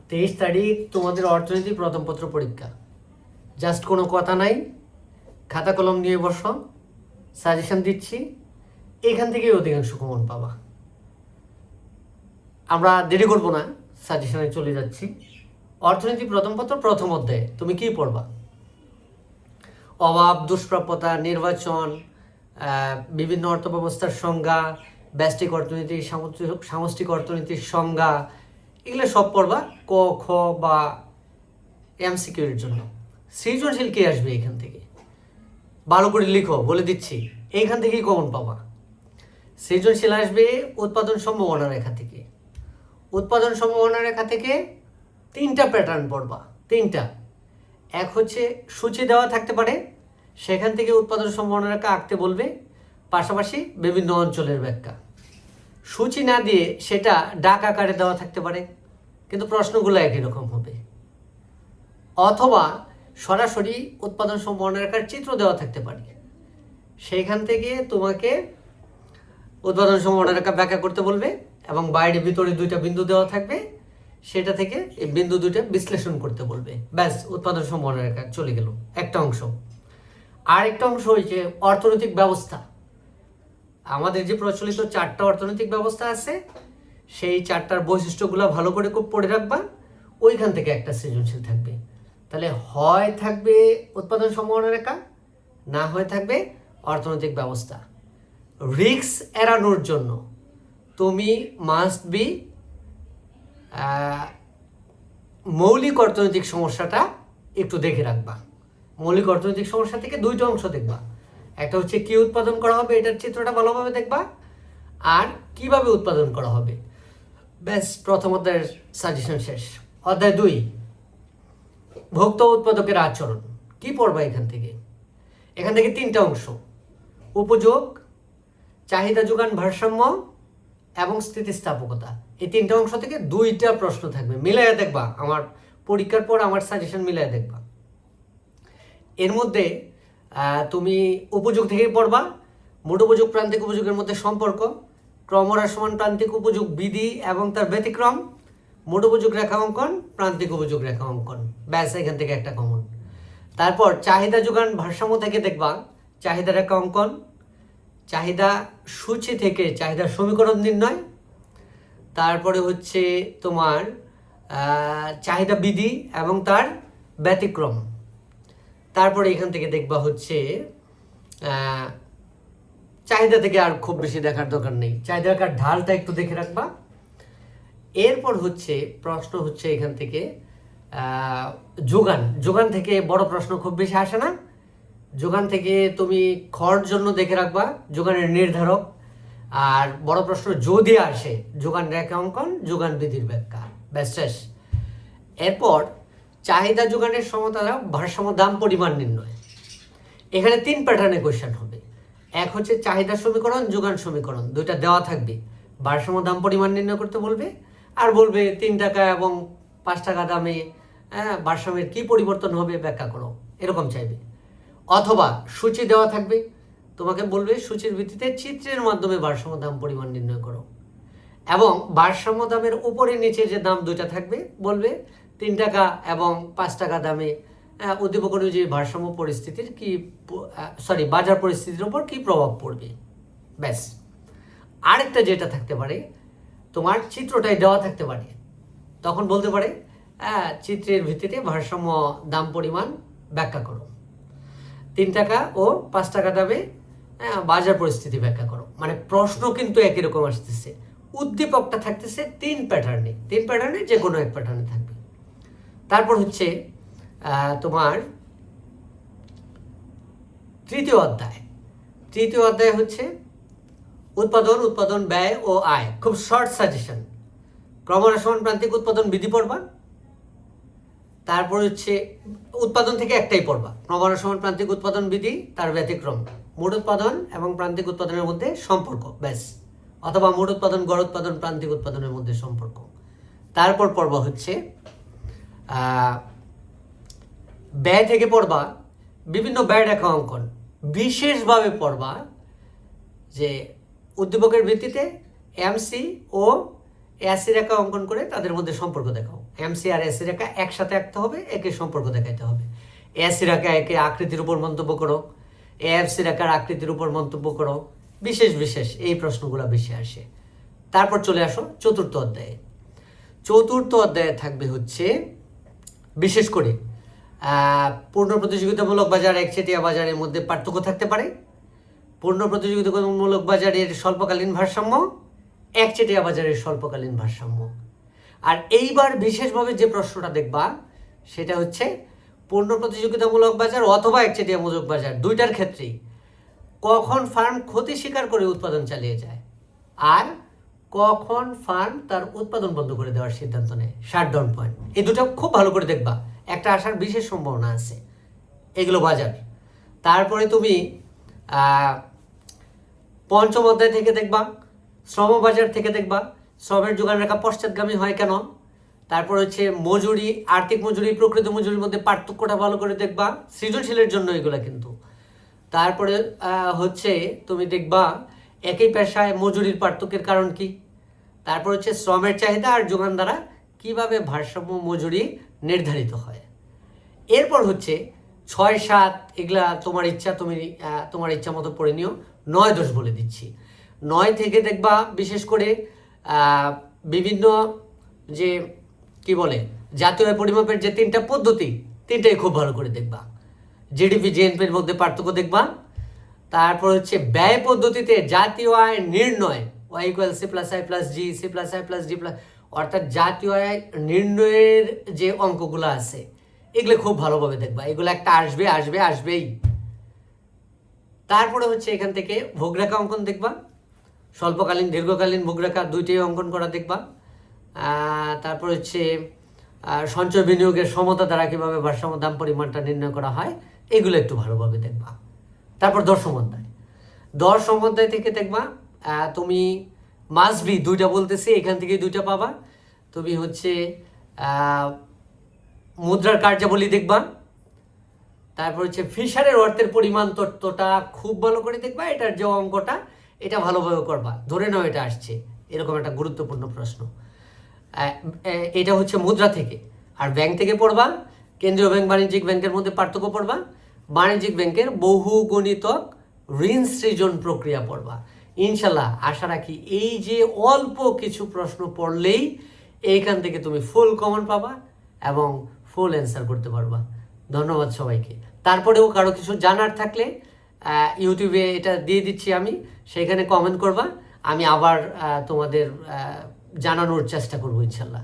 23 তারিখ তোমাদের অর্থনীতি প্রথম পত্র পরীক্ষা। জাস্ট কোনো কথা নাই, খাতা কলম নিয়ে বসো, সাজেশন দিচ্ছি, এখান থেকেই অধিকাংশ কমন পাবা। আমরা দেরি করবো না, সাজেশনে চলে যাচ্ছি। অর্থনীতি প্রথম পত্র প্রথম অধ্যায়ে তুমি কি পড়বা? অভাব, দুষ্প্রাপ্যতা, নির্বাচন, বিভিন্ন অর্থব্যবস্থার সংজ্ঞা, ব্যষ্টিক অর্থনীতি, সামষ্টিক অর্থনীতির সংজ্ঞা, এগুলো সব পড়বা ক খ বা এমসিকিউর জন্য। সৃজনশীল কে আসবে এখান থেকে? ভালো করে লিখো, বলে দিচ্ছি, এইখান থেকেই কমন পাবা। সৃজনশীল আসবে উৎপাদন সম্ভাবনা রেখা থেকে। উৎপাদন সম্ভাবনা রেখা থেকে 3টা প্যাটার্ন পড়বা, 3টা। এক হচ্ছে সূচি দেওয়া থাকতে পারে, সেখান থেকে উৎপাদন সম্ভাবনা রেখা আঁকতে বলবে, পাশাপাশি বিভিন্ন অঞ্চলের ব্যাখ্যা। সূচি না দিয়ে সেটা ডাক আকারে দেওয়া থাকতে পারে, কিন্তু প্রশ্নগুলো একই রকম হবে। অথবা সরাসরি উৎপাদন সম্ভাবনা রেখার চিত্র দেওয়া থাকতে পারে, সেইখান থেকে তোমাকে উৎপাদন সম্ভাবনা রেখা ব্যাখ্যা করতে বলবে এবং বাইরে ভিতরে 2টা বিন্দু দেওয়া থাকবে, সেটা থেকে এই বিন্দু 2টা বিশ্লেষণ করতে বলবে। ব্যাস, উৎপাদন সম্ভাবনা রেখা চলে গেল একটা অংশ। আরেকটা অংশ হয়েছে অর্থনৈতিক ব্যবস্থা। আমাদের যে প্রচলিত 4টা অর্থনৈতিক ব্যবস্থা আছে, সেই 4টার বৈশিষ্ট্যগুলো ভালো করে খুব পড়ে রাখবা, ওইখান থেকে একটা সৃজনশীল থাকবে। তাহলে হয় থাকবে উৎপাদন সম্ভাবনা রেখা, না হয় থাকবে অর্থনৈতিক ব্যবস্থা। রিস্ক এড়ানোর জন্য তুমি মাস্ট বি মৌলিক অর্থনৈতিক সমস্যাটা একটু দেখে রাখবা। মৌলিক অর্থনৈতিক সমস্যা থেকে 2টা অংশ দেখবা। একটা হচ্ছে কি উৎপাদন করা হবে, এটার চিত্রটা ভালোভাবে দেখবা, আর কিভাবে উৎপাদন করা হবে। ব্যাস, প্রথম অধ্যায়ের সাজেশন শেষ। অধ্যায় 2, ভোক্তা উৎপাদকের আচরণ। কি পড়বা এখান থেকে? এখান থেকে 3টা অংশ: উপযোগ, চাহিদা যোগান ভারসাম্য এবং স্থিতিস্থাপকতা। এই 3টা অংশ থেকে 2টা প্রশ্ন থাকবে। মিলাইয়া দেখবা, আমার পরীক্ষার পর আমার সাজেশন মিলাইয়া দেখবা। এর মধ্যে তুমি উপযোগ থেকে পড়বা, মোট উপযোগ প্রান্তিক উপযোগের মধ্যে সম্পর্ক, ক্রমহ্রাস সমান প্রান্তিক উপযোগ বিধি এবং তার ব্যতিক্রম, মোট উপযোগ রেখা অঙ্কন, প্রান্তিক উপযোগ রেখা অঙ্কন। ব্যাস, এখান থেকে একটা কমন। তারপর চাহিদা যোগান ভারসাম্য থেকে দেখবা চাহিদা রেখা অঙ্কন, চাহিদা সূচি থেকে চাহিদার সমীকরণ নির্ণয়, তারপরে হচ্ছে তোমার চাহিদা বিধি এবং তার ব্যতিক্রম। তারপরে এখান থেকে দেখবা হচ্ছে চাহিদা থেকে আর খুব বেশি দেখার দরকার নেই, চাহিদা রেখার ঢালটা একটু দেখে রাখবা। এরপর হচ্ছে প্রশ্ন হচ্ছে এখান থেকে যোগান। যোগান থেকে বড় প্রশ্ন খুব বেশি আসে না। যোগান থেকে তুমি খর জন্য দেখে রাখবা যোগানের নির্ধারক, আর বড় প্রশ্ন যদি আসে যোগান রেখা অঙ্কন, যোগান বিধির ব্যাখ্যা। ব্যাস, শেষ। এরপর চাহিদা যোগানের সমতা ভারসাম্য দাম পরিমাণ নির্ণয়। এখানে 3 প্যাটার্নে কোয়েশ্চেন হবে। এক হচ্ছে চাহিদা সমীকরণ, যোগান সমীকরণ, 2টা দেওয়া থাকবে। ভারসাম্য দাম পরিমাণ নির্ণয় করতে বলবে, আর বলবে 3 টাকা এবং 5 টাকা দামে ভারসাম্যের কি পরিবর্তন হবে ব্যাখ্যা করো, এরকম চাইবে। অথবা সূচি দেওয়া থাকবে, তোমাকে বলবে সূচির ভিত্তিতে চিত্রের মাধ্যমে ভারসাম্য দাম পরিমাণ নির্ণয় করো। এবং ভারসাম্য দামের উপরে নিচে যে দাম 2টা থাকবে, বলবে 3 টাকা এবং 5 টাকা দামে উদ্দীপক অনুযায়ী ভারসাম্য পরিস্থিতির কি বাজার পরিস্থিতির উপর কি প্রভাব পড়বে। ব্যাস। আরেকটা যেটা থাকতে পারে, তোমার চিত্রটাই দেওয়া থাকতে পারে, তখন বলতে পারে চিত্রের ভিত্তিতে ভারসাম্য দাম পরিমাণ ব্যাখ্যা করো। 3 টাকা ও 5 টাকা দামে বাজার পরিস্থিতি ব্যাখ্যা করো। মানে প্রশ্ন কিন্তু একই রকম আসতেছে, উদ্দীপকটা থাকতেছে 3 প্যাটার্নে যে কোনো এক প্যাটার্নে থাকবে। তারপর হচ্ছে তোমার তৃতীয় অধ্যায় হচ্ছে উৎপাদন ব্যয় ও আয়। খুব শর্ট সাজেশন। ক্রমহ্রাস সমান প্রান্তিক উৎপাদন বিধি পড়বা। তারপর হচ্ছে উৎপাদন থেকে একটাই পড়বা, ক্রমহ্রাস সমান প্রান্তিক উৎপাদন বিধি, তার ব্যতিক্রম, মোট উৎপাদন এবং প্রান্তিক উৎপাদনের মধ্যে সম্পর্ক। ব্যাস। অথবা মোট উৎপাদন, গড় উৎপাদন, প্রান্তিক উৎপাদনের মধ্যে সম্পর্ক। তারপর পড়বা হচ্ছে ব্যয় থেকে পড়বা বিভিন্ন ব্যয় রেখা অঙ্কন। বিশেষভাবে পড়বা যে উদ্দীপকের ভিত্তিতে এমসি ও এসি রেখা অঙ্কন করে তাদের মধ্যে সম্পর্ক দেখাও। এমসি আর এসি রেখা একসাথে আঁকতে হবে, একে সম্পর্ক দেখাইতে হবে। এসি রেখা একে আকৃতির উপর মন্তব্য করো, এএফসি রেখার আকৃতির উপর মন্তব্য করো। বিশেষ বিশেষ এই প্রশ্নগুলো বেশি আসে। তারপর চলে আসো চতুর্থ অধ্যায়ে। চতুর্থ অধ্যায়ে থাকবে হচ্ছে বিশেষ করে পূর্ণ প্রতিযোগিতামূলক বাজার একচেটিয়া বাজারের মধ্যে পার্থক্য থাকতে পারে, পূর্ণ প্রতিযোগিতামূলক বাজারের স্বল্পকালীন ভারসাম্য, একচেটিয়া বাজারের স্বল্পকালীন ভারসাম্য। আর এইবার বিশেষভাবে যে প্রশ্নটা দেখবা সেটা হচ্ছে পূর্ণ প্রতিযোগিতামূলক বাজার অথবা একচেটিয়ামূলক বাজার দুইটার ক্ষেত্রেই কখন ফার্ম ক্ষতি স্বীকার করে উৎপাদন চালিয়ে যায় আর কখন ফার্ম তার উৎপাদন বন্ধ করে দেওয়ার সিদ্ধান্ত নেয়, শাটডাউন পয়েন্ট। এই দুটো খুব ভালো করে দেখবা, একটা আসার বিশেষ সম্ভাবনা আছে। এগুলো বাজার। তারপরে তুমি পঞ্চম অধ্যায় থেকে দেখবা, শ্রম বাজার থেকে দেখবা শ্রমের যোগান রেখা পশ্চাৎগামী হয় কেন। তারপর হচ্ছে মজুরি, আর্থিক মজুরি, প্রকৃত মজুরির মধ্যে পার্থক্যটা ভালো করে দেখবা, সৃজনশীলের জন্য এগুলো কিন্তু। তারপরে হচ্ছে তুমি দেখবা একই পেশায় মজুরির পার্থক্যের কারণ কি। তারপর হচ্ছে শ্রমের চাহিদা আর যোগান দ্বারা কিভাবে ভারসাম্য মজুরি নির্ধারিত হয়। এরপর হচ্ছে 6, 7 এগুলা তোমার ইচ্ছা, তুমি তোমার ইচ্ছা মতো পড়ে নিও। 9, 10 বলে দিচ্ছি। 9 থেকে দেখবা বিশেষ করে বিভিন্ন যে কি বলে জাতীয় আয় পরিমাপের যে 3টা পদ্ধতি, 3টাই খুব ভালো করে দেখবা। জিডিপি জিএনপির মধ্যে পার্থক্য দেখবা। তারপর হচ্ছে ব্যয় পদ্ধতিতে জাতীয় আয় নির্ণয়, Y equal C plus I plus G, C plus I plus D plus, অর্থাৎ জাতীয় আয় নির্ণয়ের যে অঙ্কগুলো আছে এগুলো খুব ভালোভাবে দেখবা। এগুলো একটা আসবেই। তারপরে হচ্ছে এখান থেকে ভোগরেখা অঙ্কন দেখবা, স্বল্পকালীন দীর্ঘকালীন ভোগরেখা দুইটাই অঙ্কন করা দেখবা। তারপর হচ্ছে সঞ্চয় বিনিয়োগের সমতা দ্বারা কীভাবে ভারসাম্য দাম পরিমাণটা নির্ণয় করা হয়, এগুলো একটু ভালোভাবে দেখবা। তারপর দশম অধ্যায় থেকে দেখবা তুমি মাস্ট বি দুইটা বলতেছি, এখান থেকে দুইটা পাবা। তুমি হচ্ছে মুদ্রার কার্যাবলী দেখবা। তারপর হচ্ছে ফিশারের অর্থের পরিমাণ তত্ত্বটা খুব ভালো করে দেখবা। এটার যে অঙ্কটা এটা ভালোভাবে করবা, ধরে নাও এটা আসছে, এরকম একটা গুরুত্বপূর্ণ প্রশ্ন। এটা হচ্ছে মুদ্রা থেকে। আর ব্যাংক থেকে পড়বা কেন্দ্রীয় ব্যাংক বাণিজ্যিক ব্যাংকের মধ্যে পার্থক্য পড়বা, বাণিজ্যিক ব্যাংকের বহুগুণিতক ঋণ সৃজন প্রক্রিয়া পড়বা। ইনশাল্লাহ আশা রাখি এই যে অল্প কিছু প্রশ্ন পড়লেই এইখান থেকে তুমি ফুল কমন পাবা এবং ফুল অ্যান্সার করতে পারবা। ধন্যবাদ সবাইকে। তারপরেও কারো কিছু জানার থাকলে ইউটিউবে এটা দিয়ে দিচ্ছি আমি, সেখানে কমেন্ট করবা, আমি আবার তোমাদের জানানোর চেষ্টা করবো ইনশাল্লাহ।